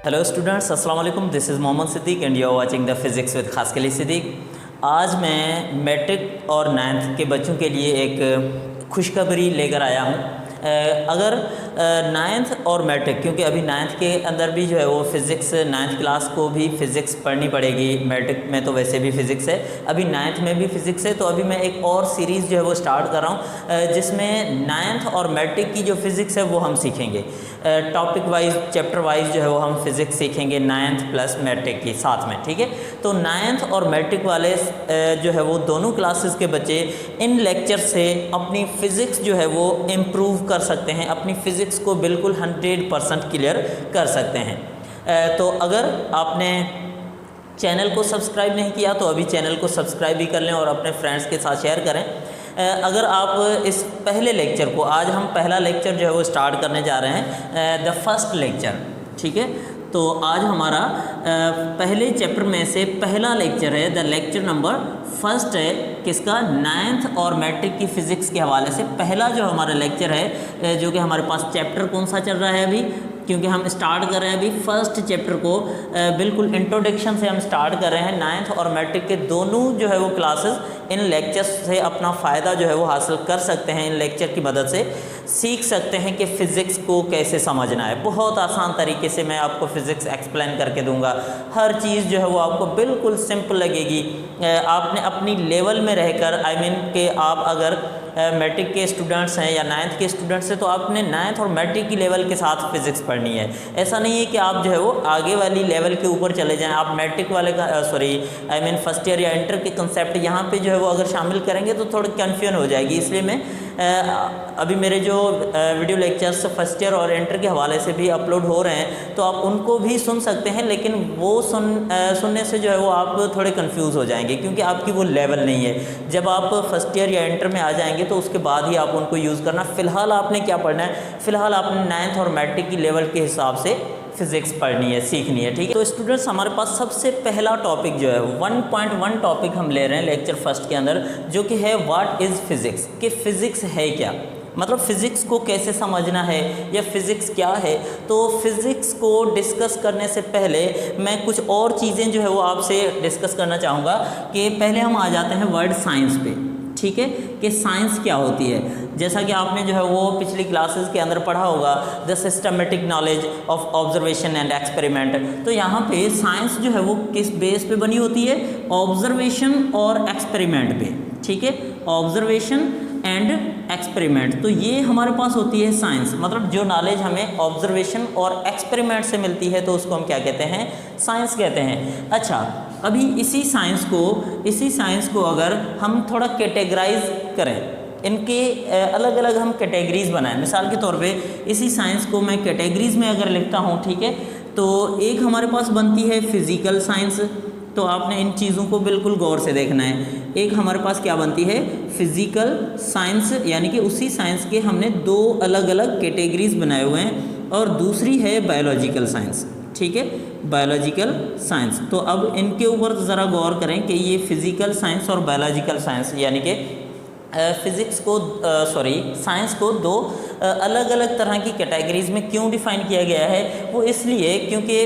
Hello students, अस्सलाम वालेकुम। This is Mohammad Siddique and you are watching the physics with खासकली सिद्दीक। आज मैं मैट्रिक और नाइन्थ के बच्चों के लिए एक खुशखबरी लेकर आया हूँ। अगर नाइन्थ और मैट्रिक, क्योंकि अभी नाइन्थ के अंदर भी जो है वो फ़िज़िक्स, नाइन्थ क्लास को भी फ़िज़िक्स पढ़नी पड़ेगी। मैट्रिक में तो वैसे भी फ़िज़िक्स है, अभी नाइन्थ में भी फ़िज़िक्स है। तो अभी मैं एक और सीरीज़ जो है वो स्टार्ट कर रहा हूँ जिसमें नाइन्थ और मैट्रिक की जो फ़िज़िक्स है वो हम सीखेंगे। टॉपिक वाइज, चैप्टर वाइज जो है वो हम फिज़िक्स सीखेंगे नाइन्थ प्लस मैट्रिक की साथ में, ठीक है। तो नाइन्थ और मैट्रिक वाले जो है वो दोनों क्लासेस के बच्चे इन लेक्चर से अपनी फ़िज़िक्स जो है वो इम्प्रूव कर सकते हैं, अपनी फ़िज़िक्स को बिल्कुल 100% क्लियर कर सकते हैं। तो अगर आपने चैनल को सब्सक्राइब नहीं किया तो अभी चैनल को सब्सक्राइब भी कर लें और अपने फ्रेंड्स के साथ शेयर करें। अगर आप इस पहले लेक्चर को, आज हम पहला लेक्चर जो है वो स्टार्ट करने जा रहे हैं, द फर्स्ट लेक्चर, ठीक है। तो आज हमारा पहले चैप्टर में से पहला लेक्चर है, द लेक्चर नंबर फर्स्ट है किसका, नाइन्थ और मैट्रिक की फ़िज़िक्स के हवाले से पहला जो हमारा लेक्चर है, जो कि हमारे पास चैप्टर कौन सा चल रहा है अभी, क्योंकि हम स्टार्ट कर रहे हैं अभी फर्स्ट चैप्टर को, बिल्कुल इंट्रोडक्शन से हम स्टार्ट कर रहे हैं। नाइन्थ और मैट्रिक के दोनों जो है वो क्लासेस इन लेक्चर्स से अपना फ़ायदा जो है वो हासिल कर सकते हैं। इन लेक्चर की मदद से सीख सकते हैं कि फ़िज़िक्स को कैसे समझना है। बहुत आसान तरीके से मैं आपको फ़िज़िक्स एक्सप्लेन करके दूंगा। हर चीज़ जो है वो आपको बिल्कुल सिंपल लगेगी। आपने अपनी लेवल में रहकर, आई मीन कि आप अगर मैट्रिक के स्टूडेंट्स हैं या नाइन्थ के स्टूडेंट्स हैं तो आपने नाइन्थ और मैट्रिक की लेवल के साथ फ़िज़िक्स पढ़नी है। ऐसा नहीं है कि आप जो है वो आगे वाली लेवल के ऊपर चले जाएं। आप मैट्रिक वाले का आई मीन फर्स्ट ईयर या इंटर के कंसेप्ट यहाँ पे जो है वो अगर शामिल करेंगे तो थोड़ी कन्फ्यूजन हो जाएगी। इसलिए मैं अभी मेरे जो वीडियो लेक्चर्स फर्स्ट ईयर और इंटर के हवाले से भी अपलोड हो रहे हैं तो आप उनको भी सुन सकते हैं, लेकिन वो सुनने से जो है वो आप थोड़े कंफ्यूज हो जाएंगे क्योंकि आपकी वो लेवल नहीं है। जब आप फर्स्ट ईयर या इंटर में आ जाएंगे तो उसके बाद ही आप उनको यूज़ करना। फ़िलहाल आपने क्या पढ़ना है, फ़िलहाल आपने नाइन्थ और मैट्रिक की लेवल के हिसाब से फ़िज़िक्स पढ़नी है, सीखनी है, ठीक है। तो स्टूडेंट्स, हमारे पास सबसे पहला टॉपिक जो है 1.1 टॉपिक हम ले रहे हैं लेक्चर फर्स्ट के अंदर, जो कि है व्हाट इज़ फ़िज़िक्स, कि फ़िज़िक्स है क्या, मतलब फ़िज़िक्स को कैसे समझना है या फ़िज़िक्स क्या है। तो फ़िज़िक्स को डिस्कस करने से पहले मैं कुछ और चीज़ें जो है वो आपसे डिस्कस करना चाहूँगा कि पहले हम आ जाते हैं वर्ड साइंस पे, ठीक है, कि साइंस क्या होती है। जैसा कि आपने जो है वो पिछली क्लासेस के अंदर पढ़ा होगा, the systematic knowledge of observation and experiment. तो यहाँ पे साइंस जो है वो किस बेस पे बनी होती है, ऑब्जर्वेशन और एक्सपेरिमेंट पे, ठीक है, ऑब्जर्वेशन एंड एक्सपेरिमेंट। तो ये हमारे पास होती है साइंस, मतलब जो नॉलेज हमें ऑब्जर्वेशन और एक्सपेरिमेंट से मिलती है तो उसको हम क्या कहते हैं, साइंस कहते हैं। अच्छा, अभी इसी साइंस को अगर हम थोड़ा कैटेगराइज करें, इनके अलग अलग हम कैटेगरीज बनाएं। मिसाल के तौर पे इसी साइंस को मैं कैटेगरीज में अगर लिखता हूँ, ठीक है, तो एक हमारे पास बनती है फिज़िकल साइंस। तो आपने इन चीज़ों को बिल्कुल गौर से देखना है। एक हमारे पास क्या बनती है, फिज़िकल साइंस, यानी कि उसी साइंस के हमने दो अलग अलग कैटेगरीज बनाए हुए हैं, और दूसरी है बायोलॉजिकल साइंस, ठीक है, बायोलॉजिकल साइंस। तो अब इनके ऊपर ज़रा गौर करें कि ये फिज़िकल साइंस और बायोलॉजिकल साइंस, यानी कि साइंस को दो अलग अलग तरह की कैटेगरीज में क्यों डिफ़ाइन किया गया है, वो इसलिए क्योंकि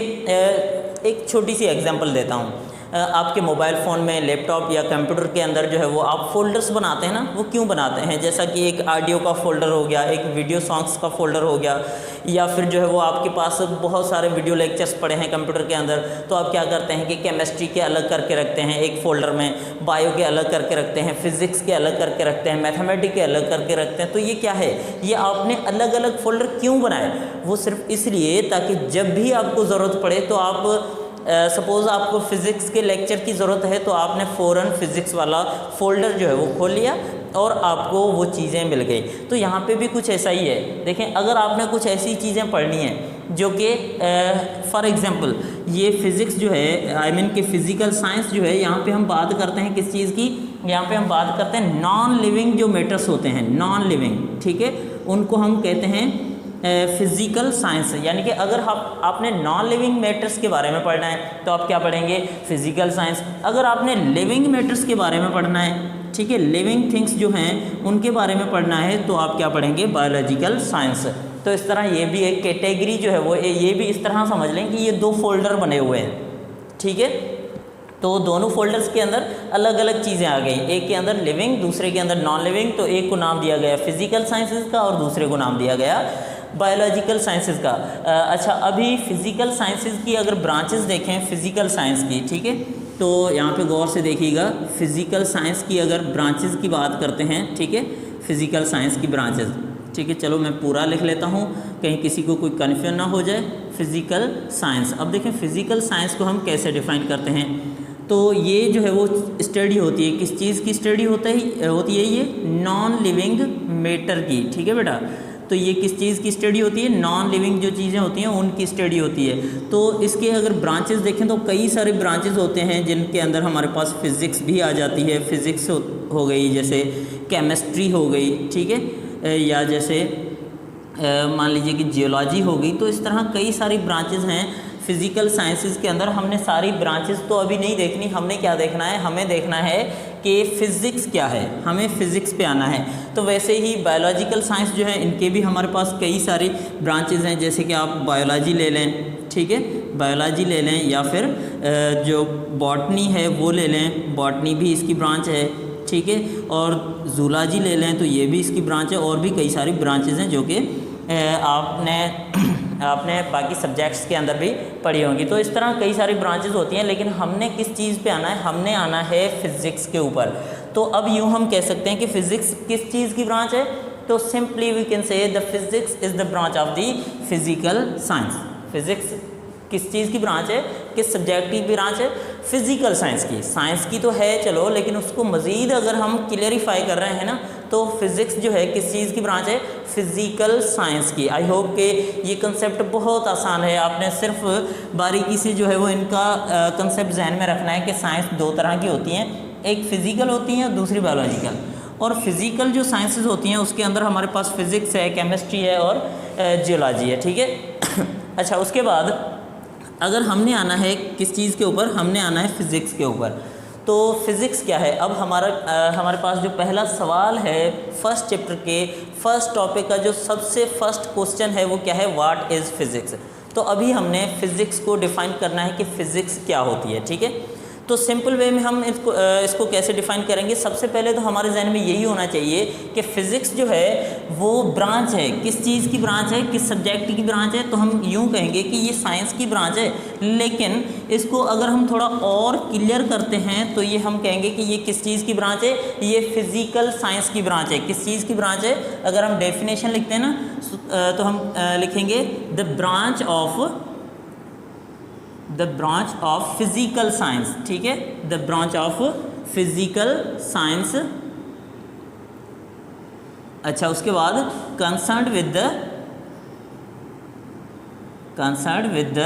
एक छोटी सी एग्जांपल देता हूँ। आपके मोबाइल फ़ोन में, लैपटॉप या कंप्यूटर के अंदर जो है वो आप फ़ोल्डर्स बनाते हैं ना, वो क्यों बनाते हैं, जैसा कि एक ऑडियो का फ़ोल्डर हो गया, एक वीडियो सॉन्ग्स का फ़ोल्डर हो गया, या फिर जो है वो आपके पास बहुत सारे वीडियो लेक्चर्स पड़े हैं कंप्यूटर के अंदर, तो आप क्या करते हैं कि केमिस्ट्री के अलग करके रखते हैं एक फ़ोल्डर में, बायो के अलग करके रखते हैं, फिज़िक्स के अलग करके रखते हैं, मैथमेटिक्स के अलग करके रखते हैं। तो ये क्या है, ये आपने अलग अलग फ़ोल्डर क्यों बनाए, वो सिर्फ इसलिए ताकि जब भी आपको ज़रूरत पड़े तो आप सपोज़ आपको फ़िज़िक्स के लेक्चर की ज़रूरत है तो आपने फ़ौरन फ़िज़िक्स वाला फ़ोल्डर जो है वो खोल लिया और आपको वो चीज़ें मिल गई। तो यहाँ पे भी कुछ ऐसा ही है। देखें, अगर आपने कुछ ऐसी चीज़ें पढ़नी हैं जो कि फॉर एग्ज़ाम्पल ये फ़िज़िक्स जो है, आई मीन कि फ़िज़िकल साइंस जो है, यहाँ पे हम बात करते हैं किस चीज़ की, यहाँ पे हम बात करते हैं नॉन लिविंग जो मैटर्स होते हैं, नॉन लिविंग, ठीक है, उनको हम कहते हैं फिज़िकल साइंस। यानी कि अगर आपने नॉन लिविंग मैटर्स के बारे में पढ़ना है तो आप क्या पढ़ेंगे, फिज़िकल साइंस। अगर आपने लिविंग मैटर्स के बारे में पढ़ना है, ठीक है, लिविंग थिंग्स जो हैं उनके बारे में पढ़ना है तो आप क्या पढ़ेंगे, बायोलॉजिकल साइंस। तो इस तरह ये भी एक कैटेगरी जो है वो ये भी इस तरह समझ लें कि ये 2 फोल्डर बने हुए हैं, ठीक है। तो दोनों फोल्डर्स के अंदर अलग अलग चीज़ें आ गई, एक के अंदर लिविंग, दूसरे के अंदर नॉन लिविंग। तो एक को नाम दिया गया फिजिकल साइंसेज का और दूसरे को नाम दिया गया बायोलॉजिकल साइंसेज का। अच्छा, अभी फिजिकल साइंसेज की अगर ब्रांचेस देखें फिजिकल साइंस की, ठीक है, तो यहाँ पे गौर से देखिएगा, फिजिकल साइंस की अगर ब्रांचेस की बात करते हैं, ठीक है, फिजिकल साइंस की ब्रांचेस, ठीक है। चलो मैं पूरा लिख लेता हूँ, कहीं किसी को कोई कन्फ्यूजन ना हो जाए। फिजिकल साइंस, अब देखें फिजिकल साइंस को हम कैसे डिफाइन करते हैं। तो ये जो है वो स्टडी होती है, किस चीज़ की स्टडी होती है ये नॉन लिविंग मैटर की, ठीक है बेटा। तो ये किस चीज़ की स्टडी होती है, नॉन लिविंग जो चीज़ें होती हैं उनकी स्टडी होती है। तो इसके अगर ब्रांचेस देखें तो कई सारे ब्रांचेस होते हैं जिनके अंदर हमारे पास फिज़िक्स भी आ जाती है। फिज़िक्स हो गई, जैसे केमिस्ट्री हो गई, ठीक है, या जैसे मान लीजिए कि जियोलॉजी हो गई। तो इस तरह कई सारी ब्रांचेस हैं फिज़िकल साइंसेस के अंदर। हमने सारी ब्रांचेस तो अभी नहीं देखनी, हमने क्या देखना है, हमें देखना है कि फ़िज़िक्स क्या है, हमें फ़िज़िक्स पे आना है। तो वैसे ही बायोलॉजिकल साइंस जो है इनके भी हमारे पास कई सारी ब्रांचेस हैं, जैसे कि आप बायोलॉजी ले लें, ठीक है, बायोलॉजी ले लें, या फिर जो बॉटनी है वो ले लें, बॉटनी भी इसकी ब्रांच है, ठीक है, और जूलॉजी ले लें तो ये भी इसकी ब्रांच है। और भी कई सारी ब्रांचेस हैं जो कि आपने बाकी सब्जेक्ट्स के अंदर भी पढ़ी होंगी। तो इस तरह कई सारी ब्रांचेस होती हैं, लेकिन हमने किस चीज़ पे आना है, हमने आना है फिज़िक्स के ऊपर। तो अब यूँ हम कह सकते हैं कि फ़िज़िक्स किस चीज़ की ब्रांच है, तो simply we can say the physics is the branch of the physical science. Physics किस चीज़ की ब्रांच है, किस सब्जेक्ट की ब्रांच है, फिज़िकल साइंस की। साइंस की तो है चलो, लेकिन उसको मज़ीद अगर हम क्लियरिफाई कर रहे हैं ना, तो फिज़िक्स जो है किस चीज़ की ब्रांच है, फिज़िकल साइंस की। आई होप कि ये कंसेप्ट बहुत आसान है, आपने सिर्फ बारीकी से जो है वो इनका कंसेप्ट जहन में रखना है कि साइंस 2 तरह की होती हैं, एक फ़िज़िकल होती हैं और दूसरी बायोलॉजिकल। और फिज़िकल जो साइंसेज होती हैं उसके अंदर हमारे पास फिज़िक्स है, केमिस्ट्री है और जियोलॉजी है, ठीक है। अच्छा, उसके बाद अगर हमने आना है किस चीज़ के ऊपर, हमने आना है फिज़िक्स के ऊपर। तो फिज़िक्स क्या है, अब हमारे पास जो पहला सवाल है फर्स्ट चैप्टर के फर्स्ट टॉपिक का, जो सबसे फर्स्ट क्वेश्चन है वो क्या है, व्हाट इज़ फिज़िक्स। तो अभी हमने फिज़िक्स को डिफ़ाइन करना है कि फ़िज़िक्स क्या होती है, ठीक है। तो सिंपल वे में हम इसको कैसे डिफ़ाइन करेंगे। सबसे पहले तो हमारे जहन में यही होना चाहिए कि फ़िज़िक्स जो है वो ब्रांच है, किस चीज़ की ब्रांच है, किस सब्जेक्ट की ब्रांच है। तो हम यूँ कहेंगे कि ये साइंस की ब्रांच है, लेकिन इसको अगर हम थोड़ा और क्लियर करते हैं तो ये हम कहेंगे कि ये किस चीज़ की ब्रांच है, ये फिज़िकल साइंस की ब्रांच है। किस चीज़ की ब्रांच है, अगर हम डेफिनेशन लिखते हैं ना तो हम लिखेंगे the branch of physical science, ठीक है, the branch of physical science. अच्छा, उसके बाद concerned with the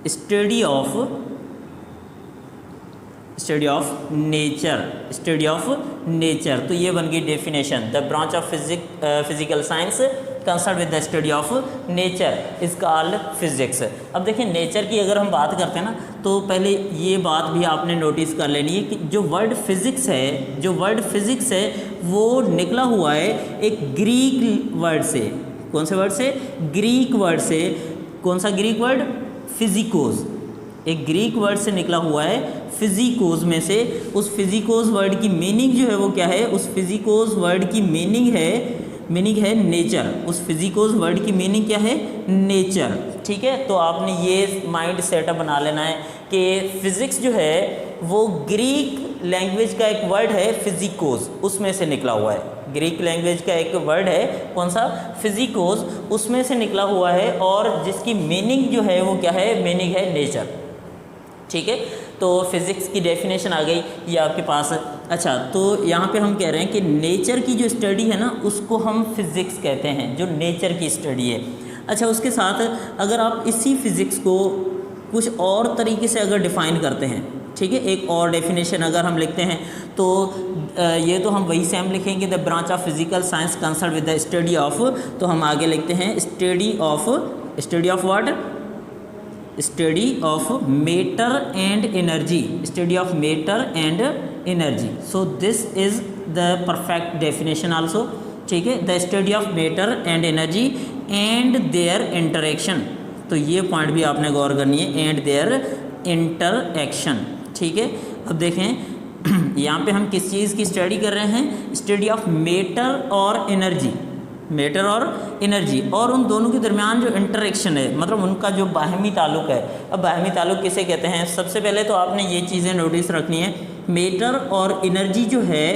study of nature. तो ये बन गई definition, the branch of physical science concern with the study of nature is called physics. अब देखिए, नेचर की अगर हम बात करते हैं ना, तो पहले ये बात भी आपने नोटिस कर लेनी है कि जो वर्ड फिजिक्स है वो निकला हुआ है एक ग्रीक वर्ड से। कौन से वर्ड से, ग्रीक वर्ड से। कौन सा ग्रीक वर्ड, फिजिकोस। एक ग्रीक वर्ड से निकला हुआ है फिजिकोस में से। उस फिजिकोस वर्ड की मीनिंग जो है वो क्या है, उस फिजिकोस वर्ड की मीनिंग है नेचर। उस फिजिकोस वर्ड की मीनिंग क्या है, नेचर, ठीक है। तो आपने ये माइंड सेटअप बना लेना है कि फिज़िक्स जो है वो ग्रीक लैंग्वेज का एक वर्ड है फिजिकोस, उसमें से निकला हुआ है। ग्रीक लैंग्वेज का एक वर्ड है कौन सा, फिजिकोस, उसमें से निकला हुआ है, और जिसकी मीनिंग जो है वो क्या है, मीनिंग है नेचर, ठीक है। तो फिज़िक्स की डेफिनेशन आ गई ये आपके पास। अच्छा, तो यहाँ पे हम कह रहे हैं कि नेचर की जो स्टडी है ना उसको हम फिज़िक्स कहते हैं, जो नेचर की स्टडी है। अच्छा, उसके साथ अगर आप इसी फिज़िक्स को कुछ और तरीके से अगर डिफ़ाइन करते हैं, ठीक है, एक और डेफिनेशन अगर हम लिखते हैं तो ये तो हम वही से हम लिखेंगे the branch of physical science concern with the study of. तो हम आगे लिखते हैं study of what, study of matter and energy, study of matter and energy. So this is the perfect definition also. ठीक है, the study of matter and energy and their interaction, तो ये point भी आपने गौर करनी है, एंड देयर इंटरएक्शन। ठीक है, अब देखें यहाँ पे हम किस चीज़ की स्टडी कर रहे हैं, स्टडी ऑफ मैटर और एनर्जी, मैटर और एनर्जी, और उन दोनों के दरमियान जो इंटरेक्शन है, मतलब उनका जो बाहमी ताल्लुक़ है। अब बाहमी ताल्लुक़ किसे कहते हैं, सबसे पहले तो आपने ये चीज़ें नोटिस रखनी है, मैटर और एनर्जी जो है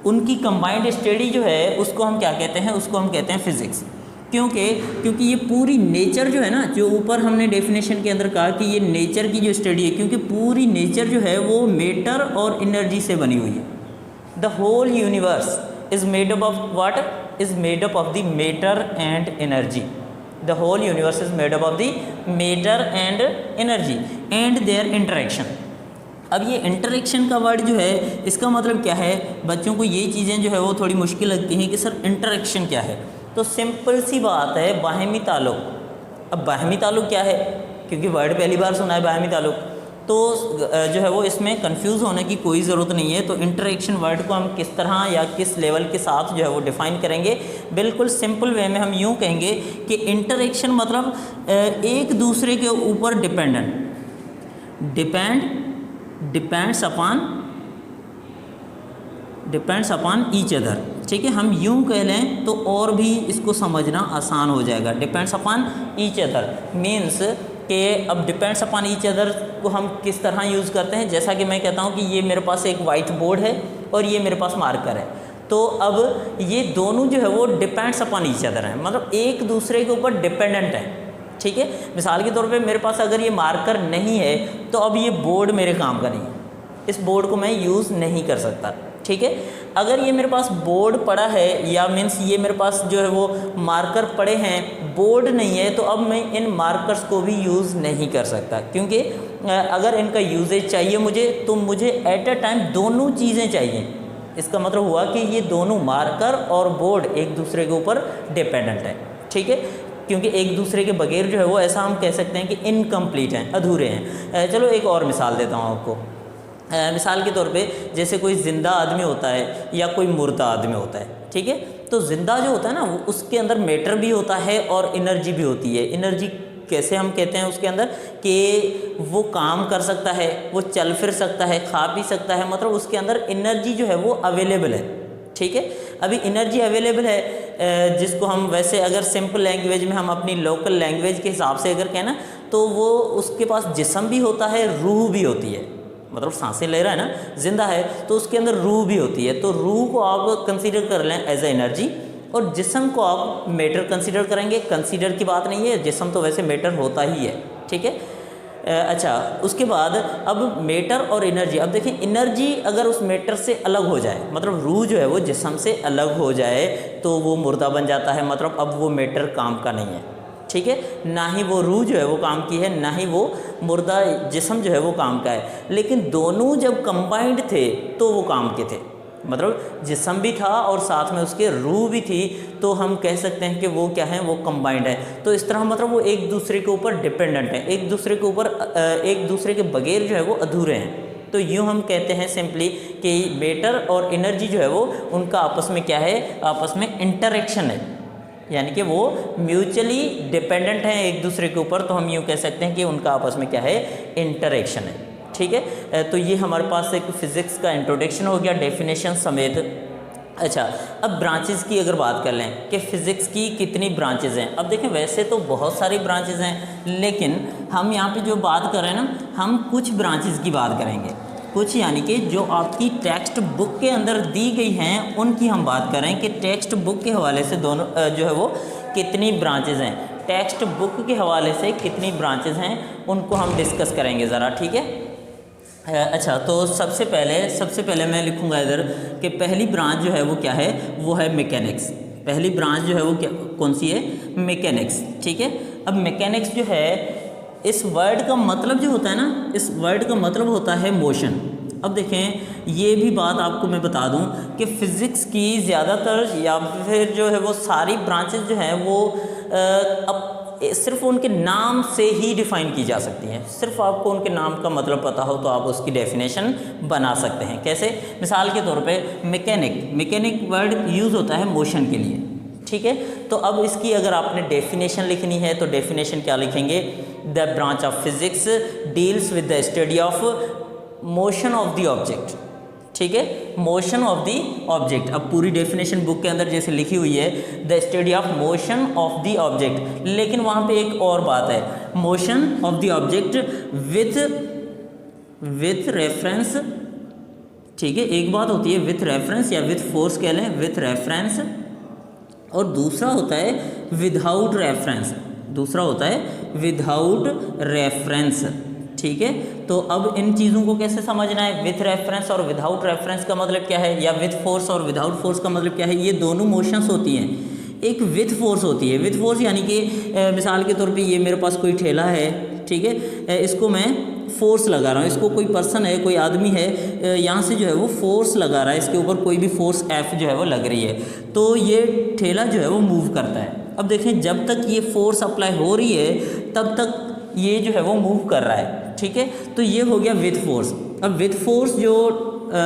उनकी कंबाइंड स्टडी जो है उसको हम क्या कहते हैं, उसको हम कहते हैं फिज़िक्स। क्योंकि ये पूरी नेचर जो है ना, जो ऊपर हमने डेफिनेशन के अंदर कहा कि ये नेचर की जो स्टडी है, क्योंकि पूरी नेचर जो है वो मैटर और एनर्जी से बनी हुई है। The whole universe is made up of what, is made up of the matter and energy. The whole universe is made up of the matter and energy and their interaction. अब ये interaction का word जो है इसका मतलब क्या है, बच्चों को ये चीज़ें जो है वो थोड़ी मुश्किल लगती हैं कि सर इंटरेक्शन क्या है। तो सिंपल सी बात है, बाहमी ताल्लुक़। अब बाहमी ताल्लुक़ क्या है, क्योंकि वर्ड पहली बार सुना है बाहमी ताल्लुक़, तो जो है वो इसमें कंफ्यूज होने की कोई ज़रूरत नहीं है। तो इंटरेक्शन वर्ड को हम किस तरह या किस लेवल के साथ जो है वो डिफ़ाइन करेंगे, बिल्कुल सिंपल वे में हम यूँ कहेंगे कि इंटरेक्शन मतलब एक दूसरे के ऊपर डिपेंड्स अपॉन ईच अदर। ठीक है, हम यूँ कह लें तो और भी इसको समझना आसान हो जाएगा। Depends upon each other means कि अब डिपेंड्स अपॉन ईच अदर को हम किस तरह यूज़ करते हैं, जैसा कि मैं कहता हूँ कि ये मेरे पास एक वाइट बोर्ड है और ये मेरे पास मार्कर है, तो अब ये दोनों जो है वो डिपेंड्स अपॉन ईच अदर हैं, मतलब एक दूसरे के ऊपर डिपेंडेंट है। ठीक है, मिसाल के तौर पे मेरे पास अगर ये मार्कर नहीं है तो अब ये बोर्ड मेरे काम का नहीं है, इस बोर्ड को मैं यूज़ नहीं कर सकता। ठीक है, अगर ये मेरे पास बोर्ड पड़ा है या मीन्स ये मेरे पास जो है वो मार्कर पड़े हैं, बोर्ड नहीं है, तो अब मैं इन मार्कर्स को भी यूज़ नहीं कर सकता, क्योंकि अगर इनका यूजेज चाहिए मुझे तो मुझे एट अ टाइम दोनों चीज़ें चाहिए। इसका मतलब हुआ कि ये दोनों मार्कर और बोर्ड एक दूसरे के ऊपर डिपेंडेंट है। ठीक है, क्योंकि एक दूसरे के बगैर जो है वो ऐसा हम कह सकते हैं कि इनकम्प्लीट हैं, अधूरे हैं। चलो एक और मिसाल देता हूँ आपको। मिसाल के तौर पे जैसे कोई ज़िंदा आदमी होता है या कोई मुर्दा आदमी होता है। ठीक है, तो ज़िंदा जो होता है ना वो उसके अंदर मैटर भी होता है और एनर्जी भी होती है। एनर्जी कैसे हम कहते हैं उसके अंदर कि वो काम कर सकता है, वो चल फिर सकता है, खा पी सकता है, मतलब उसके अंदर एनर्जी जो है वो अवेलेबल है। ठीक है, अभी एनर्जी अवेलेबल है जिसको हम वैसे अगर सिंपल लैंग्वेज में हम अपनी लोकल लैंग्वेज के हिसाब से अगर कहना तो वो उसके पास जिस्म भी होता है, रूह भी होती है, मतलब सांसें ले रहा है ना, जिंदा है तो उसके अंदर रूह भी होती है। तो रूह को आप कंसीडर कर लें एज ए एनर्जी और जिस्म को आप मैटर कंसीडर करेंगे। कंसीडर की बात नहीं है, जिस्म तो वैसे मैटर होता ही है। ठीक है, अच्छा उसके बाद अब मैटर और एनर्जी। अब देखिए एनर्जी अगर उस मैटर से अलग हो जाए, मतलब रूह जो है वो जिस्म से अलग हो जाए तो वो मुर्दा बन जाता है, मतलब अब वो मैटर काम का नहीं है। ठीक है, ना ही वो रूह जो है वो काम की है, ना ही वो मुर्दा जिस्म जो है वो काम का है। लेकिन दोनों जब कंबाइंड थे तो वो काम के थे, मतलब जिस्म भी था और साथ में उसके रूह भी थी, तो हम कह सकते हैं कि वो क्या है, वो कंबाइंड है। तो इस तरह मतलब वो एक दूसरे के ऊपर डिपेंडेंट है, एक दूसरे के ऊपर एक दूसरे के बगैर जो है वो अधूरे हैं। तो यूँ हम कहते हैं सिंपली कि मैटर और एनर्जी जो है वो उनका आपस में क्या है, आपस में इंटरेक्शन है, यानी कि वो म्यूचुअली डिपेंडेंट हैं एक दूसरे के ऊपर। तो हम यूँ कह सकते हैं कि उनका आपस में क्या है, इंटरेक्शन है। ठीक है, तो ये हमारे पास एक फिज़िक्स का इंट्रोडक्शन हो गया डेफिनेशन समेत। अच्छा, अब ब्रांचेस की अगर बात कर लें कि फ़िज़िक्स की कितनी ब्रांचेस हैं। अब देखें वैसे तो बहुत सारी ब्रांचेस हैं, लेकिन हम यहाँ पे जो बात कर रहे हैं ना, हम कुछ ब्रांचेस की बात करेंगे, कुछ यानी कि जो आपकी टेक्स्ट बुक के अंदर दी गई हैं उनकी हम बात करें कि टेक्स्ट बुक के हवाले से दोनों जो है वो कितनी ब्रांचेस हैं, टेक्स्ट बुक के हवाले से कितनी ब्रांचेस हैं, उनको हम डिस्कस करेंगे ज़रा। ठीक है, अच्छा तो सबसे पहले मैं लिखूंगा इधर कि पहली ब्रांच जो है वो क्या है, वो है मैकेनिक्स। पहली ब्रांच जो है वो क्या, कौन सी है, मैकेनिक्स। ठीक है, अब मैकेनिक्स जो है इस वर्ड का मतलब जो होता है ना, इस वर्ड का मतलब होता है मोशन। अब देखें ये भी बात आपको मैं बता दूं कि फ़िज़िक्स की ज़्यादातर या फिर जो है वो सारी ब्रांचेस जो हैं वो अब सिर्फ उनके नाम से ही डिफ़ाइन की जा सकती हैं। सिर्फ आपको उनके नाम का मतलब पता हो तो आप उसकी डेफिनेशन बना सकते हैं। कैसे? मिसाल के तौर पे मैकेनिक वर्ड यूज़ होता है मोशन के लिए, ठीक है। तो अब इसकी अगर आपने डेफिनेशन लिखनी है तो डेफिनेशन क्या लिखेंगे? The branch of physics deals with the study of motion of the object, ठीक है, मोशन ऑफ द ऑब्जेक्ट। अब पूरी डेफिनेशन बुक के अंदर जैसे लिखी हुई है the study of motion of the object, लेकिन वहाँ पे एक और बात है, motion of the object with reference, ठीक है। एक बात होती है विथ रेफरेंस या विथ फोर्स कह लें, विथ रेफरेंस, और दूसरा होता है विदाउट रेफरेंस, दूसरा होता है विदाउट रेफरेंस, ठीक है। तो अब इन चीज़ों को कैसे समझना है? विथ रेफरेंस और विदाउट रेफरेंस का मतलब क्या है, या विथ फोर्स और विदाउट फोर्स का मतलब क्या है? ये दोनों मोशंस होती हैं। एक विथ फोर्स होती है, विथ फोर्स यानी कि मिसाल के तौर पे ये मेरे पास कोई ठेला है, ठीक है, इसको मैं फोर्स लगा रहा हूँ, इसको कोई पर्सन है, कोई आदमी है, यहाँ से जो है वो फोर्स लगा रहा है, इसके ऊपर कोई भी फोर्स एफ जो है वो लग रही है, तो ये ठेला जो है वो मूव करता है। अब देखें, जब तक ये फोर्स अप्लाई हो रही है तब तक ये जो है वो मूव कर रहा है, ठीक है। तो ये हो गया विथ फोर्स। अब विथ फोर्स जो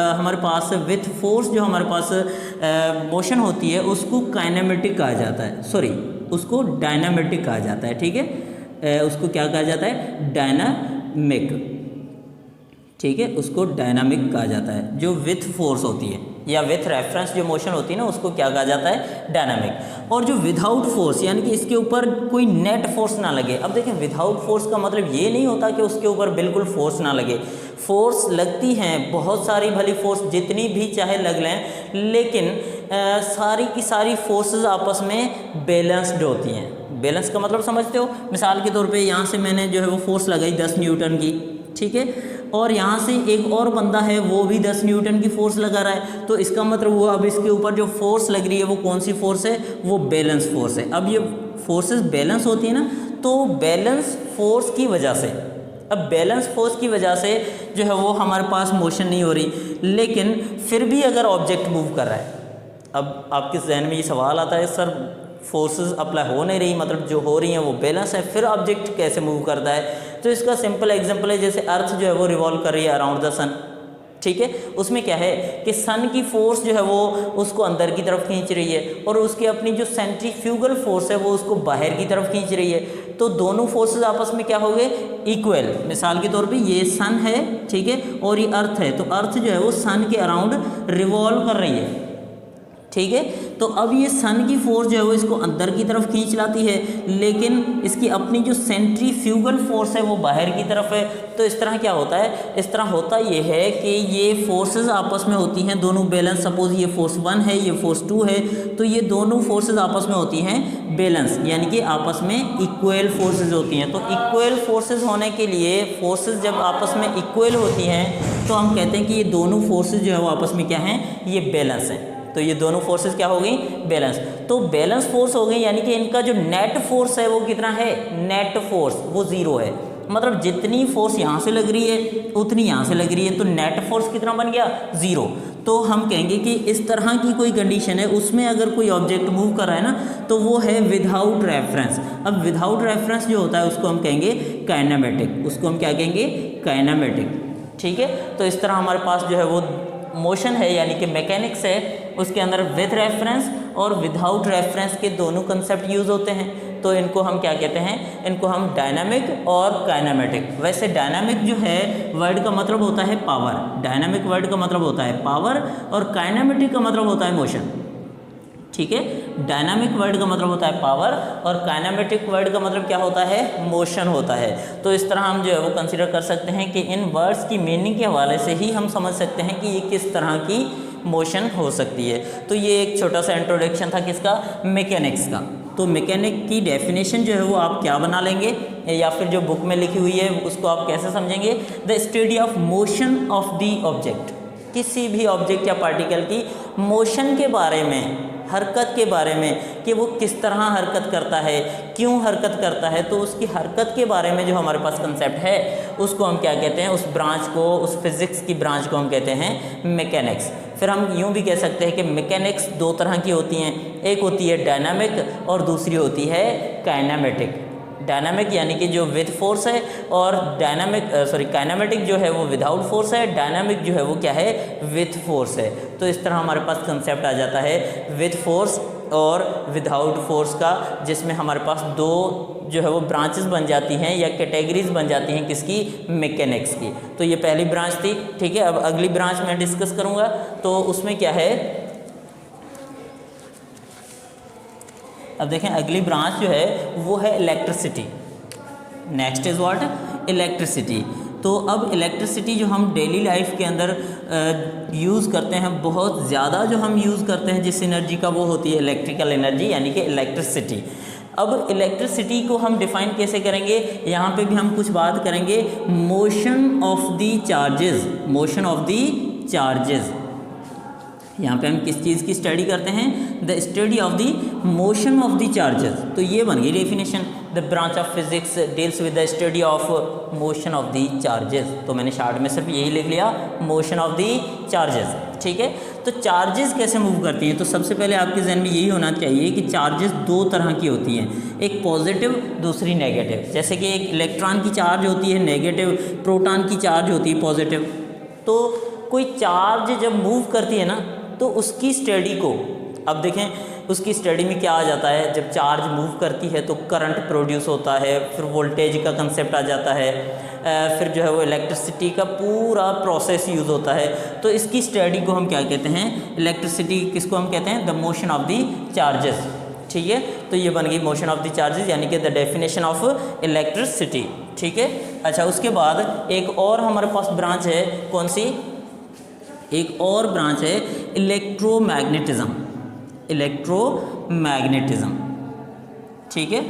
हमारे पास मोशन होती है उसको काइनेमेटिक कहा जाता है, सॉरी उसको डायनामेटिक कहा जाता है, ठीक है। उसको क्या कहा जाता है? डायनामिक, ठीक है, उसको डायनामिक कहा जाता है। जो विथ फोर्स होती है या विथ रेफरेंस जो मोशन होती है ना, उसको क्या कहा जाता है? डायनामिक। और जो विदाउट फोर्स यानी कि इसके ऊपर कोई नेट फोर्स ना लगे। अब देखें, विदाउट फोर्स का मतलब ये नहीं होता कि उसके ऊपर बिल्कुल फोर्स ना लगे, फोर्स लगती हैं, बहुत सारी भली फोर्स जितनी भी चाहे लग लें, लेकिन सारी की सारी फोर्सेस आपस में बैलेंस्ड होती हैं। बैलेंस का मतलब समझते हो? मिसाल के तौर पे यहाँ से मैंने जो है वो फोर्स लगाई 10 न्यूटन की, ठीक है, और यहाँ से एक और बंदा है वो भी 10 न्यूटन की फोर्स लगा रहा है, तो इसका मतलब हुआ अब इसके ऊपर जो फोर्स लग रही है वो कौन सी फोर्स है? वो बैलेंस फोर्स है। अब ये फोर्सेस बैलेंस होती है ना, तो बैलेंस फोर्स की वजह से, अब बैलेंस फोर्स की वजह से जो है वो हमारे पास मोशन नहीं हो रही, लेकिन फिर भी अगर ऑब्जेक्ट मूव कर रहा है। अब आपके जहन में ये सवाल आता है, सर फोर्सेस अप्लाई हो नहीं रही, मतलब जो हो रही हैं वो बैलेंस है, फिर ऑब्जेक्ट कैसे मूव करता है? तो इसका सिंपल एग्जांपल है, जैसे अर्थ जो है वो रिवॉल्व कर रही है अराउंड द सन, ठीक है, उसमें क्या है कि सन की फोर्स जो है वो उसको अंदर की तरफ खींच रही है, और उसकी अपनी जो सेंट्रीफ्यूगल फोर्स है वो उसको बाहर की तरफ खींच रही है। तो दोनों फोर्सेस आपस में क्या हो गए? इक्वल। मिसाल के तौर पे ये सन है, ठीक है, और ये अर्थ है, तो अर्थ जो है वो सन के अराउंड रिवॉल्व कर रही है, ठीक है। तो अब ये सन की फोर्स जो है वो इसको अंदर की तरफ खींच लाती है, लेकिन इसकी अपनी जो सेंट्रीफ्यूगल फोर्स है वो बाहर की तरफ है। तो इस तरह क्या होता है? इस तरह होता ये है कि ये फोर्सेस आपस में होती हैं दोनों बैलेंस। सपोज ये फोर्स 1 है, ये फोर्स 2 है, तो ये दोनों फोर्सेस आपस में होती हैं बैलेंस, यानी कि आपस में इक्वल फोर्सेस होती हैं। तो इक्वल फोर्सेस होने के लिए, फोर्सेस जब आपस में इक्वल होती हैं तो हम कहते हैं कि ये दोनों फोर्सेस जो है वो आपस में क्या हैं? ये बैलेंस हैं। तो ये दोनों फोर्सेस क्या हो गई? बैलेंस। तो बैलेंस फोर्स हो गई, यानी कि इनका जो नेट फोर्स है वो कितना है? नेट फोर्स वो 0 है। मतलब जितनी फोर्स यहाँ से लग रही है उतनी यहाँ से लग रही है, तो नेट फोर्स कितना बन गया? 0। तो हम कहेंगे कि इस तरह की कोई कंडीशन है, उसमें अगर कोई ऑब्जेक्ट मूव कर रहा है ना, तो वो है विदाउट रेफरेंस। अब विदाउट रेफरेंस जो होता है उसको हम कहेंगे काइनेमेटिक। उसको हम क्या कहेंगे? काइनेमेटिक, ठीक है। तो इस तरह हमारे पास जो है वो मोशन है, यानी कि मैकेनिक्स है, उसके अंदर विथ रेफरेंस और विदाउट रेफरेंस के दोनों कंसेप्ट यूज़ होते हैं। तो इनको हम क्या कहते हैं? इनको हम डायनामिक और काइनेमेटिक। वैसे डायनामिक जो है वर्ड का मतलब होता है पावर, डायनामिक वर्ड का मतलब होता है पावर, और काइनेमेटिक का मतलब होता है मोशन, ठीक है। डायनामिक वर्ड का मतलब होता है पावर और काइनेमेटिक वर्ड का मतलब क्या होता है? मोशन होता है। तो इस तरह हम जो है वो कंसीडर कर सकते हैं कि इन वर्ड्स की मीनिंग के हवाले से ही हम समझ सकते हैं कि ये किस तरह की मोशन हो सकती है। तो ये एक छोटा सा इंट्रोडक्शन था किसका? मैकेनिक्स का। तो मैकेनिक की डेफिनेशन जो है वो आप क्या बना लेंगे, या फिर जो बुक में लिखी हुई है उसको आप कैसे समझेंगे? The study of motion of the object. किसी भी ऑब्जेक्ट या पार्टिकल की मोशन के बारे में, हरकत के बारे में, कि वो किस तरह हरकत करता है, क्यों हरकत करता है, तो उसकी हरकत के बारे में जो हमारे पास कंसेप्ट है उसको हम क्या कहते हैं? उस ब्रांच को, उस फिज़िक्स की ब्रांच को हम कहते हैं मैकेनिक्स। फिर हम यूँ भी कह सकते हैं कि मैकेनिक्स 2 तरह की होती हैं, एक होती है डायनामिक और दूसरी होती है काइनेमेटिक। डायनामिक यानी कि जो विद फोर्स है, और काइनेमेटिक जो है वो विदाउट फोर्स है, डायनामिक जो है वो क्या है, विद फोर्स है। तो इस तरह हमारे पास कंसेप्ट आ जाता है विद फोर्स और विदाउट फोर्स का, जिसमें हमारे पास दो जो है वो ब्रांचेस बन जाती हैं या कैटेगरीज बन जाती हैं किसकी, मैकेनिक्स की। तो ये पहली ब्रांच थी, ठीक है। अब अगली ब्रांच मैं डिस्कस करूँगा, तो उसमें क्या है, अब देखें अगली ब्रांच जो है वो है electricity. Next is what, electricity. तो अब इलेक्ट्रिसिटी जो हम डेली लाइफ के अंदर यूज़ करते हैं, बहुत ज़्यादा जो हम यूज़ करते हैं जिस एनर्जी का, वो होती है इलेक्ट्रिकल एनर्जी यानी कि इलेक्ट्रिसिटी। अब इलेक्ट्रिसिटी को हम डिफाइन कैसे करेंगे, यहाँ पे भी हम कुछ बात करेंगे motion of the charges, motion of the charges. यहाँ पे हम किस चीज़ की स्टडी करते हैं, the study of the motion of the charges. तो ये बन गई definition, the branch of physics deals with the study of motion of the charges. तो मैंने शार्ट में सिर्फ यही लिख लिया, मोशन ऑफ द चार्जेस, ठीक है। तो चार्जेस कैसे मूव करती हैं, तो सबसे पहले आपके जहन में यही होना चाहिए कि चार्जेस दो तरह की होती हैं, एक पॉजिटिव दूसरी नेगेटिव। जैसे कि एक इलेक्ट्रॉन की चार्ज होती है नेगेटिव, प्रोटॉन की चार्ज होती है पॉजिटिव। तो कोई चार्ज जब मूव करती है ना, तो उसकी स्टडी को, अब देखें उसकी स्टडी में क्या आ जाता है, जब चार्ज मूव करती है तो करंट प्रोड्यूस होता है, फिर वोल्टेज का कंसेप्ट आ जाता है, फिर जो है वो इलेक्ट्रिसिटी का पूरा प्रोसेस यूज़ होता है। तो इसकी स्टडी को हम क्या कहते हैं, इलेक्ट्रिसिटी किसको हम कहते हैं, the motion of the charges, ठीक है। तो ये बन गई मोशन ऑफ द चार्जेस यानी कि द डेफिनेशन ऑफ इलेक्ट्रिसिटी, ठीक है। अच्छा, उसके बाद एक और हमारे पास ब्रांच है, कौन सी, एक और ब्रांच है इलेक्ट्रोमैग्नेटिज्म, इलेक्ट्रोमैग्नेटिज्म, ठीक है।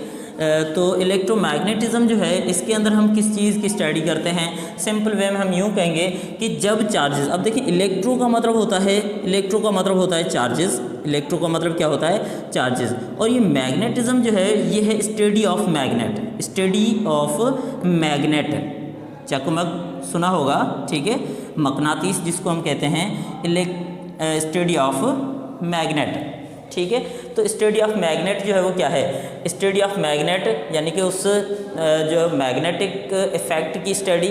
तो इलेक्ट्रोमैग्नेटिज्म जो है, इसके अंदर हम किस चीज़ की स्टडी करते हैं, सिंपल वे में हम यूँ कहेंगे कि जब चार्जेस, अब देखिए इलेक्ट्रो का मतलब होता है, इलेक्ट्रो का मतलब होता है चार्जेस, इलेक्ट्रो का मतलब क्या होता है, चार्जेस। और ये मैग्नेटिज्म जो है ये है study of magnet, study of magnet, चकमक सुना होगा, ठीक है, मकनातीस जिसको हम कहते हैं, स्टडी ऑफ मैग्नेट, ठीक है। तो स्टडी ऑफ मैग्नेट जो है वो क्या है, स्टडी ऑफ मैग्नेट यानी कि उस जो मैग्नेटिक इफेक्ट की स्टडी।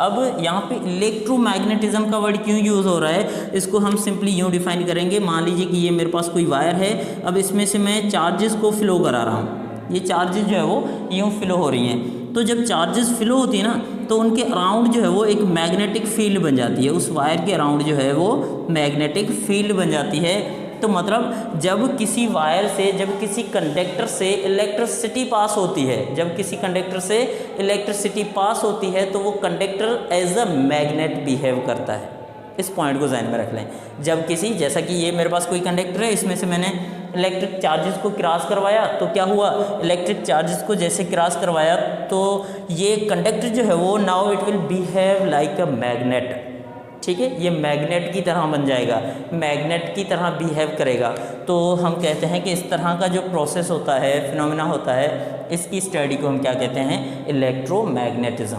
अब यहाँ पे इलेक्ट्रोमैग्नेटिज्म का वर्ड क्यों यूज़ हो रहा है, इसको हम सिंपली यूँ डिफाइन करेंगे। मान लीजिए कि ये मेरे पास कोई वायर है, अब इसमें से मैं चार्जेस को फ्लो करा रहा हूँ, ये चार्जेस जो है वो यूँ फ्लो हो रही हैं। तो जब चार्जेस फ्लो होती है ना, तो उनके अराउंड जो है वो एक मैग्नेटिक फील्ड बन जाती है, उस वायर के अराउंड जो है वो मैग्नेटिक फील्ड बन जाती है। तो मतलब जब किसी वायर से, जब किसी कंडक्टर से इलेक्ट्रिसिटी पास होती है, जब किसी कंडक्टर से इलेक्ट्रिसिटी पास होती है, तो वो conductor as a magnet behave करता है। इस पॉइंट को ध्यान में रख लें। जब किसी, जैसा कि ये मेरे पास कोई कंडक्टर है, इसमें से मैंने इलेक्ट्रिक चार्जेस को क्रॉस करवाया, तो क्या हुआ, इलेक्ट्रिक चार्जेस को जैसे क्रॉस करवाया तो ये कंडक्टर जो है वो now it will behave like a magnet, ठीक है। ये मैग्नेट की तरह बन जाएगा, मैग्नेट की तरह बिहेव करेगा। तो हम कहते हैं कि इस तरह का जो प्रोसेस होता है, फिनोमेना होता है, इसकी स्टडी को हम क्या कहते हैं, इलेक्ट्रोमैग्नेटिज्म।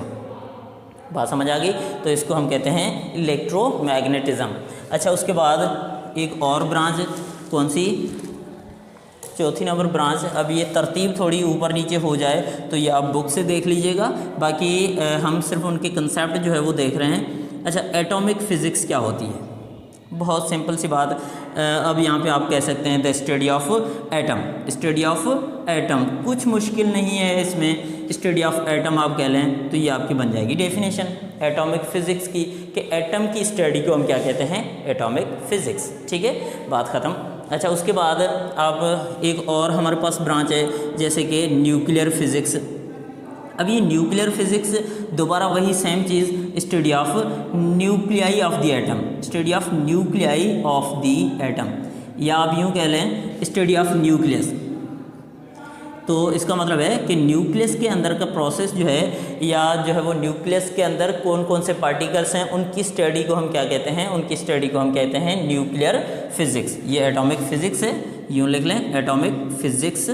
बात समझ आ गई, तो इसको हम कहते हैं इलेक्ट्रोमैग्नेटिज्म। अच्छा, उसके बाद एक और ब्रांच, कौन सी, चौथी नंबर ब्रांच। अब ये तरतीब थोड़ी ऊपर नीचे हो जाए तो ये आप बुक से देख लीजिएगा, बाकी हम सिर्फ उनके कंसेप्ट जो है वो देख रहे हैं। अच्छा, एटॉमिक फ़िज़िक्स क्या होती है, बहुत सिंपल सी बात। अब यहाँ पे आप कह सकते हैं the study of atom, study of atom, कुछ मुश्किल नहीं है इसमें, स्टडी ऑफ एटम आप कह लें तो ये आपकी बन जाएगी डेफिनेशन एटॉमिक फ़िज़िक्स की, कि एटम की स्टडी को हम क्या कहते हैं, एटॉमिक फ़िज़िक्स, ठीक है, बात ख़त्म। अच्छा, उसके बाद अब एक और हमारे पास ब्रांच है, जैसे कि न्यूक्लियर फ़िज़िक्स। अब ये न्यूक्लियर फ़िज़िक्स दोबारा वही same cheese, study of nuclei of the atom, study of nuclei of the atom, या आप यूँ कह लें स्टडी ऑफ न्यूक्लियस। तो इसका मतलब है कि न्यूक्लियस के अंदर का प्रोसेस जो है, या जो है वो न्यूक्लियस के अंदर कौन कौन से पार्टिकल्स हैं, उनकी स्टडी को हम क्या कहते हैं, उनकी स्टडी को हम कहते हैं न्यूक्लियर फ़िज़िक्स। ये एटॉमिक फ़िज़िक्स है, यूँ लिख लें एटॉमिक फ़िज़िक्स,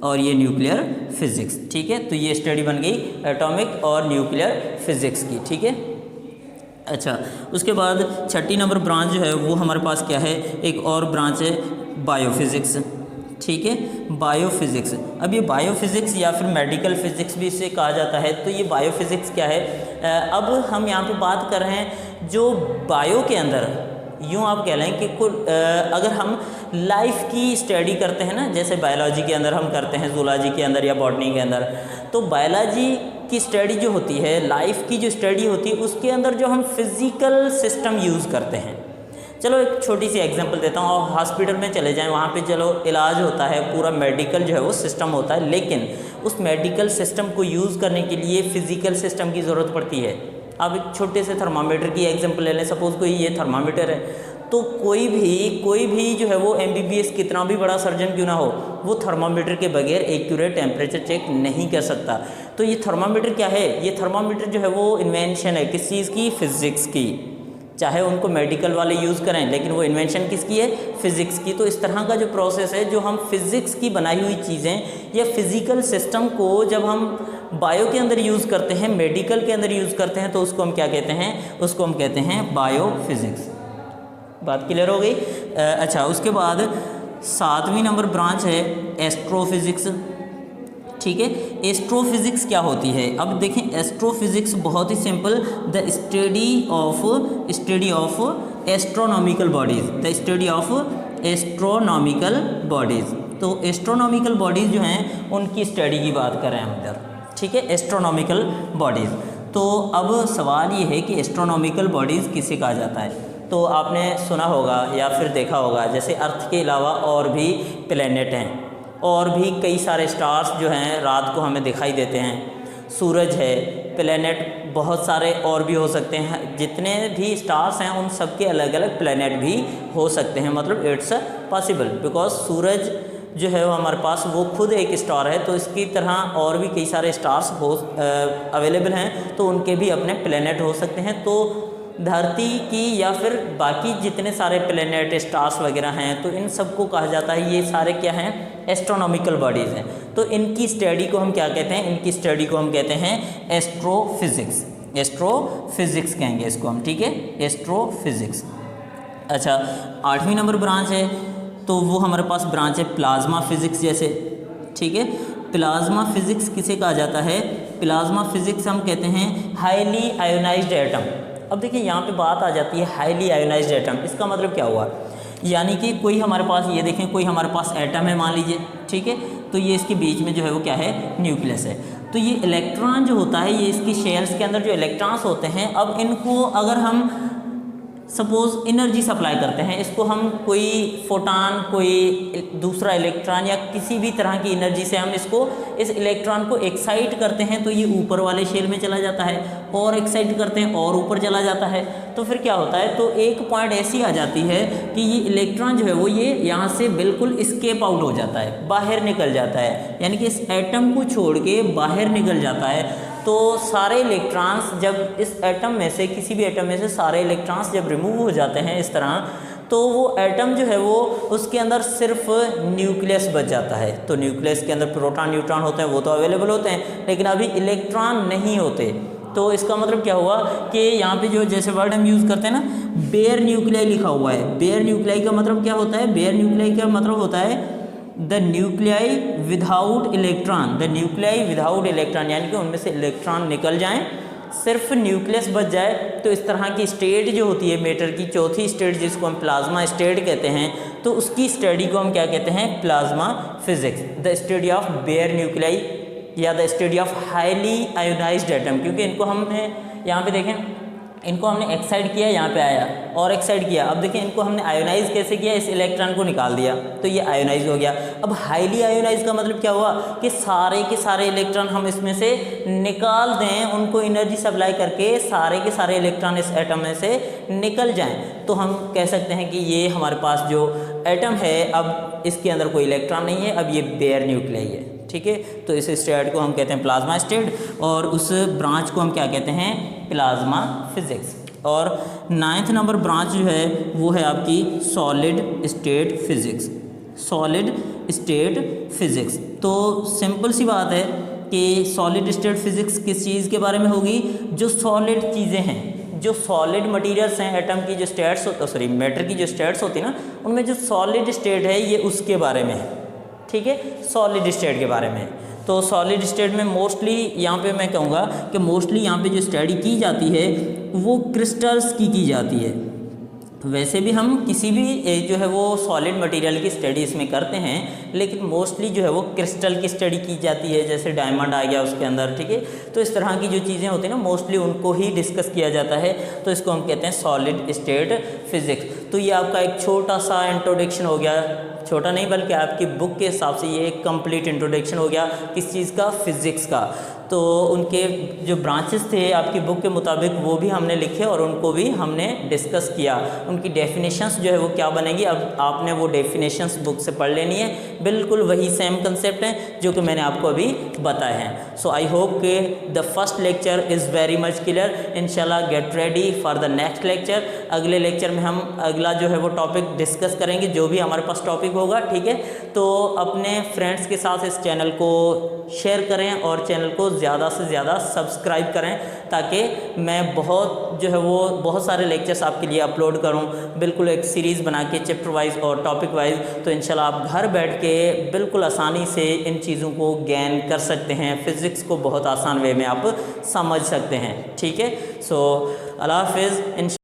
और ये न्यूक्लियर फ़िज़िक्स, ठीक है। तो ये स्टडी बन गई एटॉमिक और न्यूक्लियर फ़िज़िक्स की, ठीक है। अच्छा, उसके बाद छठी नंबर ब्रांच जो है वो हमारे पास क्या है, एक और ब्रांच है बायोफिज़िक्स, ठीक है, बायोफिज़िक्स। अब ये बायोफिज़िक्स या फिर मेडिकल फिज़िक्स भी इसे कहा जाता है। तो ये बायोफिज़िक्स क्या है? अब हम यहाँ पे बात कर रहे हैं जो बायो के अंदर, यूँ आप कह लें कि अगर हम लाइफ की स्टडी करते हैं ना, जैसे बायोलॉजी के अंदर हम करते हैं, जूलॉजी के अंदर या बॉटनी के अंदर, तो बायोलॉजी की स्टडी जो होती है, लाइफ की जो स्टडी होती है, उसके अंदर जो हम फिज़िकल सिस्टम यूज़ करते हैं। चलो एक छोटी सी एग्जांपल देता हूँ। और हॉस्पिटल में चले जाएं, वहाँ पे चलो इलाज होता है, पूरा मेडिकल जो है वो सिस्टम होता है, लेकिन उस मेडिकल सिस्टम को यूज़ करने के लिए फ़िज़िकल सिस्टम की ज़रूरत पड़ती है। आप एक छोटे से थर्मामीटर की एग्जांपल ले लें, सपोज़ कोई ये थर्मामीटर है, तो कोई भी जो है वो MBBS कितना भी बड़ा सर्जन क्यों ना हो, वो थर्मामीटर के बगैर एक्यूरेट टेम्परेचर चेक नहीं कर सकता। तो ये थर्मामीटर क्या है? ये थर्मामीटर जो है वो इन्वेंशन है किस चीज़ की? फ़िज़िक्स की। चाहे उनको मेडिकल वाले यूज़ करें, लेकिन वो इन्वेंशन किसकी है? फ़िज़िक्स की। तो इस तरह का जो प्रोसेस है, जो हम फ़िज़िक्स की बनाई हुई चीज़ें या फिज़िकल सिस्टम को जब हम बायो के अंदर यूज़ करते हैं, मेडिकल के अंदर यूज़ करते हैं, तो उसको हम क्या कहते हैं? उसको हम कहते हैं बायोफिज़िक्स। बात क्लियर हो गई? अच्छा, उसके बाद 7वीं नंबर ब्रांच है एस्ट्रोफिज़िक्स। ठीक है, एस्ट्रोफिज़िक्स क्या होती है? अब देखें, एस्ट्रोफिज़िक्स बहुत ही simple, the study of astronomical bodies, the study of astronomical bodies. तो एस्ट्रोनॉमिकल बॉडीज़ जो हैं उनकी स्टडी की बात कर रहे हैं हम इधर। ठीक है, एस्ट्रोनॉमिकल बॉडीज़। तो अब सवाल ये है कि एस्ट्रोनॉमिकल बॉडीज़ किसे कहा जाता है? तो आपने सुना होगा या फिर देखा होगा, जैसे अर्थ के अलावा और भी प्लैनेट हैं, और भी कई सारे स्टार्स जो हैं रात को हमें दिखाई देते हैं। सूरज है, प्लैनेट बहुत सारे और भी हो सकते हैं। जितने भी स्टार्स हैं उन सब के अलग अलग प्लैनेट भी हो सकते हैं, मतलब इट्स पॉसिबल, बिकॉज सूरज जो है वो हमारे पास वो खुद एक स्टार है। तो इसकी तरह और भी कई सारे स्टार्स अवेलेबल हैं, तो उनके भी अपने प्लैनेट हो सकते हैं। तो धरती की या फिर बाकी जितने सारे प्लैनेट, स्टार्स वगैरह हैं, तो इन सब को कहा जाता है, ये सारे क्या हैं? एस्ट्रोनॉमिकल बॉडीज़ हैं। तो इनकी स्टडी को हम क्या कहते हैं? इनकी स्टडी को हम कहते हैं एस्ट्रोफिज़िक्स। एस्ट्रोफिज़िक्स कहेंगे इसको हम, ठीक है, एस्ट्रोफिज़िक्स। अच्छा, 8वीं नंबर ब्रांच है, तो वो हमारे पास ब्रांच है प्लाज्मा फिज़िक्स जैसे। ठीक है, प्लाज्मा फिज़िक्स किसे कहा जाता है? प्लाज्मा फिज़िक्स हम कहते हैं हाईली आयोनाइज्ड एटम। अब देखिए, यहाँ पे बात आ जाती है हाईली आयोनाइज्ड एटम। इसका मतलब क्या हुआ? यानी कि कोई हमारे पास, ये देखें, कोई हमारे पास एटम है मान लीजिए, ठीक है, तो ये इसके बीच में जो है वो क्या है? न्यूक्लियस है। तो ये इलेक्ट्रॉन जो होता है, ये इसकी शेल्स के अंदर जो इलेक्ट्रॉन्स होते हैं, अब इनको अगर हम सपोज़ एनर्जी सप्लाई करते हैं, इसको हम कोई फोटान, कोई दूसरा इलेक्ट्रॉन या किसी भी तरह की एनर्जी से हम इस इलेक्ट्रॉन को एक्साइट करते हैं, तो ये ऊपर वाले शेल में चला जाता है, और एक्साइट करते हैं और ऊपर चला जाता है। तो फिर क्या होता है? तो एक पॉइंट ऐसी आ जाती है कि ये इलेक्ट्रॉन जो है वो ये यहाँ से बिल्कुल स्केप आउट हो जाता है, बाहर निकल जाता है, यानी कि इस एटम को छोड़ के बाहर निकल जाता है। तो सारे इलेक्ट्रॉन्स जब इस एटम में से, किसी भी एटम में से सारे इलेक्ट्रॉन्स जब रिमूव हो जाते हैं इस तरह, तो वो एटम जो है वो उसके अंदर सिर्फ न्यूक्लियस बच जाता है। तो न्यूक्लियस के अंदर प्रोटॉन न्यूट्रॉन होते हैं, वो तो अवेलेबल होते हैं, लेकिन अभी इलेक्ट्रॉन नहीं होते। तो इसका मतलब क्या हुआ कि यहाँ पे जो जैसे वर्ड हम यूज़ करते हैं ना, बेयर न्यूक्लियाई लिखा हुआ है। बेयर न्यूक्लियाई का मतलब क्या होता है? बेयर न्यूक्लियाई का मतलब होता है the nuclei without electron, the nuclei without electron, यानी कि उनमें से इलेक्ट्रॉन निकल जाएं, सिर्फ न्यूक्लियस बच जाए। तो इस तरह की स्टेट जो होती है मैटर की, चौथी स्टेट जिसको हम प्लाज्मा स्टेट कहते हैं, तो उसकी स्टडी को हम क्या कहते हैं? Plasma physics. The study of bare nuclei या the study of highly ionised atom, क्योंकि इनको हमने यहाँ पे देखें, इनको हमने एक्साइड किया, यहाँ पे आया और एक्साइड किया। अब देखें, इनको हमने आयोनाइज कैसे किया? इस इलेक्ट्रॉन को निकाल दिया, तो ये आयोनाइज हो गया। अब हाईली आयोनाइज का मतलब क्या हुआ कि सारे के सारे इलेक्ट्रॉन हम इसमें से निकाल दें, उनको एनर्जी सप्लाई करके सारे के सारे इलेक्ट्रॉन इस एटम में से निकल जाएं, तो हम कह सकते हैं कि ये हमारे पास जो एटम है, अब इसके अंदर कोई इलेक्ट्रॉन नहीं है, अब ये बेयर न्यूक्लियाई है। ठीक है, तो इस स्टेट को हम कहते हैं प्लाज्मा स्टेट, और उस ब्रांच को हम क्या कहते हैं? Plasma physics. और 9th नंबर ब्रांच जो है वो है आपकी solid state physics. Solid state physics, तो सिंपल सी बात है कि सॉलिड स्टेट फिजिक्स किस चीज़ के बारे में होगी? जो सॉलिड चीज़ें हैं, जो सॉलिड मटेरियल्स हैं, एटम की जो स्टेट्स मैटर की जो स्टेट्स होती है ना, उनमें जो सॉलिड स्टेट है ये उसके बारे में है। ठीक है, सॉलिड स्टेट के बारे में। तो सॉलिड स्टेट में मोस्टली यहाँ पे मैं कहूँगा कि मोस्टली यहाँ पे जो स्टडी की जाती है वो क्रिस्टल्स की जाती है। वैसे भी हम किसी भी जो है वो सॉलिड मटेरियल की स्टडी इसमें करते हैं, लेकिन मोस्टली जो है वो क्रिस्टल की स्टडी की जाती है, जैसे डायमंड आ गया उसके अंदर, ठीक है। तो इस तरह की जो चीज़ें होती हैं ना, मोस्टली उनको ही डिस्कस किया जाता है, तो इसको हम कहते हैं सॉलिड स्टेट फिजिक्स। तो ये आपका एक छोटा सा इंट्रोडक्शन हो गया, छोटा नहीं बल्कि आपकी बुक के हिसाब से ये एक कंप्लीट इंट्रोडक्शन हो गया किस चीज़ का, फिज़िक्स का। तो उनके जो ब्रांचेस थे आपकी बुक के मुताबिक वो भी हमने लिखे और उनको भी हमने डिस्कस किया। उनकी डेफिनेशंस जो है वो क्या बनेगी, अब आपने वो डेफिनेशंस बुक से पढ़ लेनी है, बिल्कुल वही सेम कंसेप्ट है जो कि मैंने आपको अभी बताए हैं। सो आई होप कि the first lecture is very much clear. इंशाल्लाह get ready for the next lecture. अगले लेक्चर में हम अगला जो है वो टॉपिक डिस्कस करेंगे, जो भी हमारे पास टॉपिक होगा, ठीक है। तो अपने फ्रेंड्स के साथ इस चैनल को शेयर करें और चैनल को ज़्यादा से ज़्यादा सब्सक्राइब करें, ताकि मैं बहुत सारे लेक्चर्स आपके लिए अपलोड करूं, बिल्कुल एक सीरीज़ बना के चैप्टर वाइज और टॉपिक वाइज। तो इंशाल्लाह आप घर बैठ के बिल्कुल आसानी से इन चीज़ों को गेन कर सकते हैं, फ़िज़िक्स को बहुत आसान वे में आप समझ सकते हैं, ठीक है। सो अल्लाह हाफ़िज़।